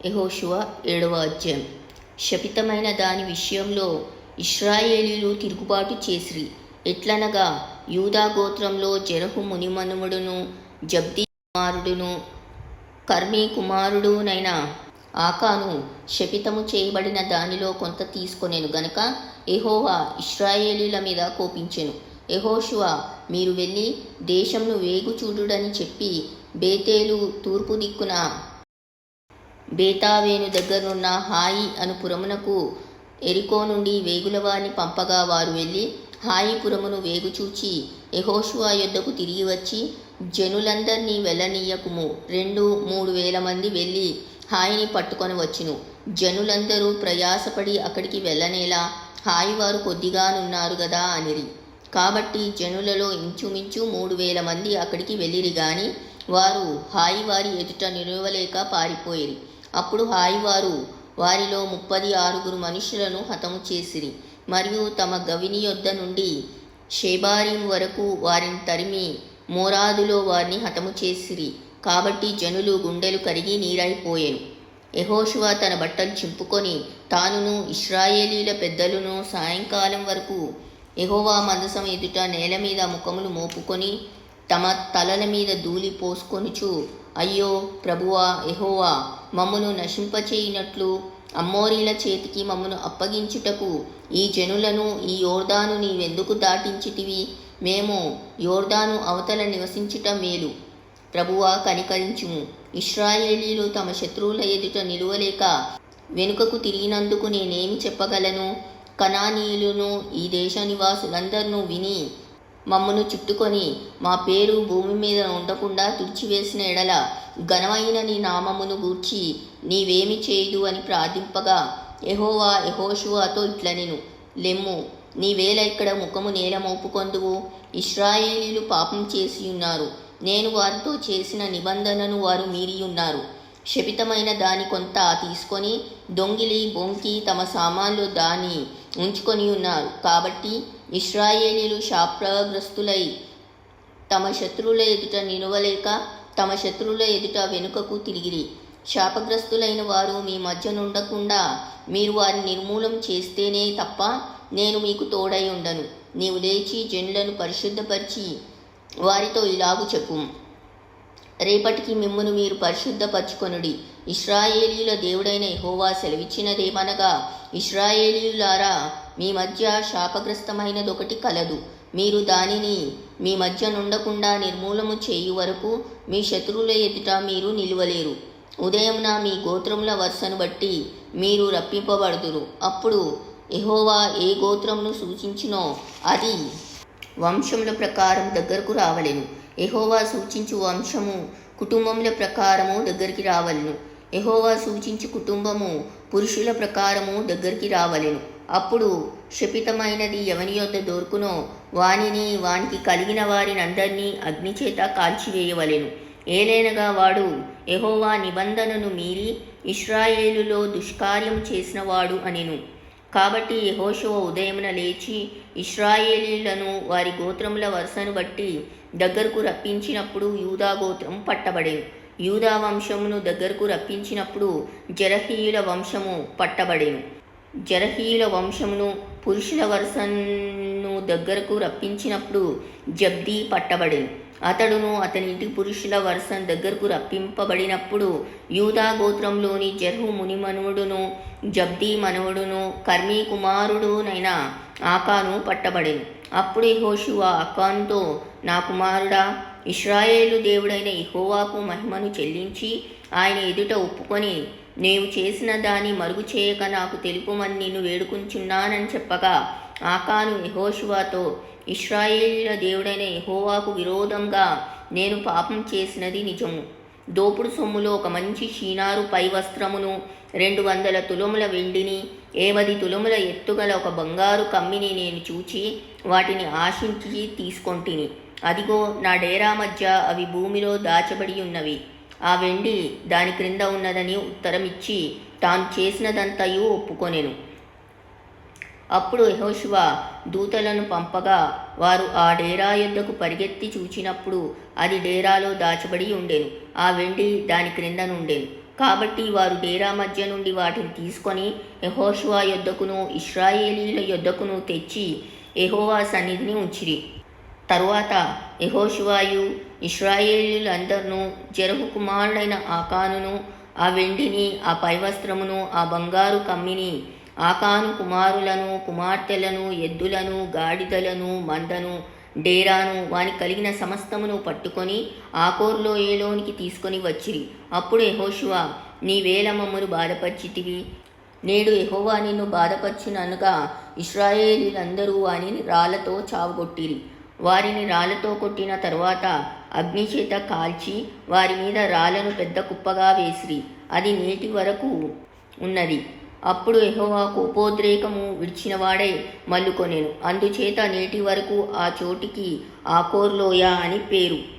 యెహోషువ 7వ అధ్యాయం. శపితమైన దాని విషయంలో ఇశ్రాయేలీయులు తిరుగుబాటు చేసిరి. ఎట్లనగా యూదా గోత్రంలో జెరహు మునిమనుమడును జబ్దీ కుమారుడును కర్మీ కుమారుడునైన ఆకాను శపితము చేయబడిన దానిలో కొంత తీసుకొనెను గనుక యెహోవా ఇశ్రాయేలీయుల మీద కోపించెను. యెహోషువ, మీరు వెళ్ళి దేశంను వేగు చూడుడని చెప్పి బేతేలు తూర్పు దిక్కున బేతావేను దగ్గరున్న హాయి అను పురమునకు ఎరికో నుండి వేగుల వారిని పంపగా వారు వెళ్ళి హాయి పురమును వేగు చూచి యెహోషువ యొద్దకు తిరిగి వచ్చి, జనులందరినీ వెళ్ళనీయకుము, 2-3 వేల మంది వెళ్ళి హాయిని పట్టుకొని వచ్చును. జనులందరూ ప్రయాసపడి అక్కడికి వెళ్ళనేలా హాయి వారు కొద్దిగానున్నారు గదా అనిరి. కాబట్టి జనులలో ఇంచుమించు 3,000 మంది అక్కడికి వెళ్ళిరి గాని వారు హాయి వారి ఎదుట నిలువలేక పారిపోయిరి. అప్పుడు హాయి వారు వారిలో 36 మనుషులను హతము చేసిరి. మరియు తమ గవిని యొద్ద నుండి షేబారీం వరకు వారిని తరిమి మోరాదులో వారిని హతము చేసిరి. కాబట్టి జనులు గుండెలు కరిగి నీరైపోయెను. యెహోషువ తన బట్టలు చింపుకొని తానును ఇశ్రాయేలీల పెద్దలను సాయంకాలం వరకు యెహోవా మందసం ఎదుట నేల మీద ముఖములు మోపుకొని తమ తలల మీద ధూళి పోసుకొనుచు, అయ్యో ప్రభువా యెహోవా, మమ్మును నశింపచేయునట్లు అమ్మోరీల చేతికి మమ్మను అప్పగించుటకు ఈ జనులను ఈ యోర్దాను నీవెందుకు దాటించితివి? మేము యోర్దాను అవతల నివసించుట మేలు. ప్రభువా కనికరించుము. ఇశ్రాయేలీలు తమ శత్రువుల ఎదుట నిలువలేక వెనుకకు తిరిగినందుకు నేనేమి చెప్పగలను? కనానీయులను ఈ దేశ నివాసులందరినూ విని మమ్మను చుట్టుకొని మా పేరు భూమి మీద ఉండకుండా తుడిచివేసిన ఎడల ఘనమైన నీ నామమును గూర్చి నీవేమి చేయదు అని ప్రార్థింపగా యెహోవా యెహోషువతో ఇట్లనెను, లెమ్ము, నీవేళ ఇక్కడ ముఖము నేల మోపుకొందువు. ఇశ్రాయేలీలు పాపం చేసి ఉన్నారు. నేను వారితో చేసిన నిబంధనను వారు మీరియున్నారు. శపితమైన దాని కొంత తీసుకొని దొంగిలి బొంకి తమ సామాన్లు దాన్ని ఉంచుకొని ఉన్నారు. కాబట్టి ఇశ్రాయేలీలు శాపగ్రస్తులై తమ శత్రువుల ఎదుట నిలవలేక తమ శత్రువుల ఎదుట వెనుకకు తిరిగిరి. శాపగ్రస్తులైన వారు మీ మధ్య నుండకుండా మీరు వారిని నిర్మూలం చేస్తేనే తప్ప నేను మీకు తోడై ఉండను. నీవు లేచి జనులను పరిశుద్ధపరిచి వారితో ఇలాగు చెప్పు, రేపటికి మిమ్మును మీరు పరిశుద్ధపరచుకొనుడి. ఇశ్రాయేలీయుల దేవుడైన యెహోవా సెలవిచ్చినదేమనగా, ఇశ్రాయేలీయులారా, మీ మధ్య శాపగ్రస్తమైనదొకటి కలదు. మీరు దానిని మీ మధ్య నుండకుండా నిర్మూలము చేయు వరకు మీ శత్రువుల ఎదుట మీరు నిలువలేరు. ఉదయమున మీ గోత్రముల వరుసను బట్టి మీరు రప్పింపబడుదురు. అప్పుడు యెహోవా ఏ గోత్రమును సూచించినో అది వంశముల ప్రకారం దగ్గరకు రావలెను. యెహోవా సూచించు వంశము కుటుంబముల ప్రకారము దగ్గరికి రావలెను. యెహోవా సూచించు కుటుంబము పురుషుల ప్రకారము దగ్గరికి రావలెను. అప్పుడు శపితమైనది ఎవని యొద్ద దొరుకునో వానిని వానికి కలిగిన వారినందరినీ అగ్నిచేత కాల్చివేయవలెను. ఏలైనగా వాడు యెహోవా నిబంధనను మీరి ఇశ్రాయేలులో దుష్కార్యం చేసినవాడు అనెను. కాబట్టి యెహోషువ ఉదయమున లేచి ఇశ్రాయేలీయులను వారి గోత్రముల వరుసను బట్టి దగ్గరకు రప్పించినప్పుడు యూదా గోత్రం పట్టబడెను. యూదా వంశమును దగ్గరకు రప్పించినప్పుడు జెరహీయుల వంశము పట్టబడెను. జెరహీయుల వంశమును పురుషుల వరుసను దగ్గరకు రప్పించినప్పుడు జబ్దీ పట్టబడెను. అతడును అతని ఇంటి పురుషుల వరుసను దగ్గరకు రప్పింపబడినప్పుడు యూదా గోత్రంలోని జెరహు ముని మనవుడును జబ్దీ మనవుడును కర్మీ కుమారుడునైన ఆకాను పట్టబడెను. అప్పుడు యెహోషువ ఆకానుతో, నా కుమారుడా, ఇశ్రాయేలు దేవుడైన యెహోవాకు మహిమను చెల్లించి ఆయన ఎదుట ఒప్పుకొని నీవు చేసిన దాన్ని మరుగు చేయక నాకు తెలుపుమని నిన్ను వేడుకుంటున్నానని చెప్పగా ఆకాను యెహోషువతో, ఇశ్రాయేలీయుల దేవుడైన యెహోవాకు విరోధంగా నేను పాపం చేసినది నిజము. దోపుడు సొమ్ములో ఒక మంచి షీనారు పై వస్త్రమును 200 తులముల వెండిని 80 తులముల ఎత్తుగల ఒక బంగారు కమ్మిని నేను చూచి వాటిని ఆశించి తీసుకొంటిని. అదిగో నా డేరా మధ్య అవి భూమిలో దాచబడి ఉన్నవి. ఆ వెండి దాని క్రింద ఉన్నదని ఉత్తరమిచ్చి తాను చేసినదంతయు ఒప్పుకొనెను. అప్పుడు యెహోషువ దూతలను పంపగా వారు ఆ డేరా యొద్దకు పరిగెత్తి చూచినప్పుడు అది డేరాలో దాచబడి ఉండెను. ఆ వెండి దాని క్రింద నుండెను. కాబట్టి వారు డేరా మధ్య నుండి వాటిని తీసుకొని యెహోషువ యొద్దకును ఇశ్రాయేలీయుల యొద్దకును తెచ్చి యెహోవా సన్నిధిని ఉంచిరి. తరువాత యెహోషువయు ఇశ్రాయేలీయులందరినూ జెరహు కుమారుడైన ఆకానును, ఆ వెండిని, ఆ పైవస్త్రమును, ఆ బంగారు కమ్మిని, ఆకాను కుమారులను, కుమార్తెలను, ఎద్దులను, గాడిదలను, మందను, డేరాను, వాని కలిగిన సమస్తమును పట్టుకొని ఆకోరు లోయలోనికి తీసుకొని వచ్చిరి. అప్పుడు యెహోషువ, నీవేళ మమ్మను బాధపరిచితివి? నేడు యెహోవా నిన్ను బాధపరచుననగా ఇశ్రాయేలీయులందరూ వానిని రాళ్లతో చావగొట్టిరి. వారిని రాళ్లతో కొట్టిన తరువాత అగ్నిచేత కాల్చి వారి మీద రాళ్లను పెద్ద కుప్పగా వేసిరి. అది నేటి వరకు ఉన్నది. అప్పుడు యెహోవా కోపోద్రేకము విడిచినవాడై మల్లుకొనెను. అందుచేత నేటి వరకు ఆ చోటికి ఆకోరు లోయ అని పేరు.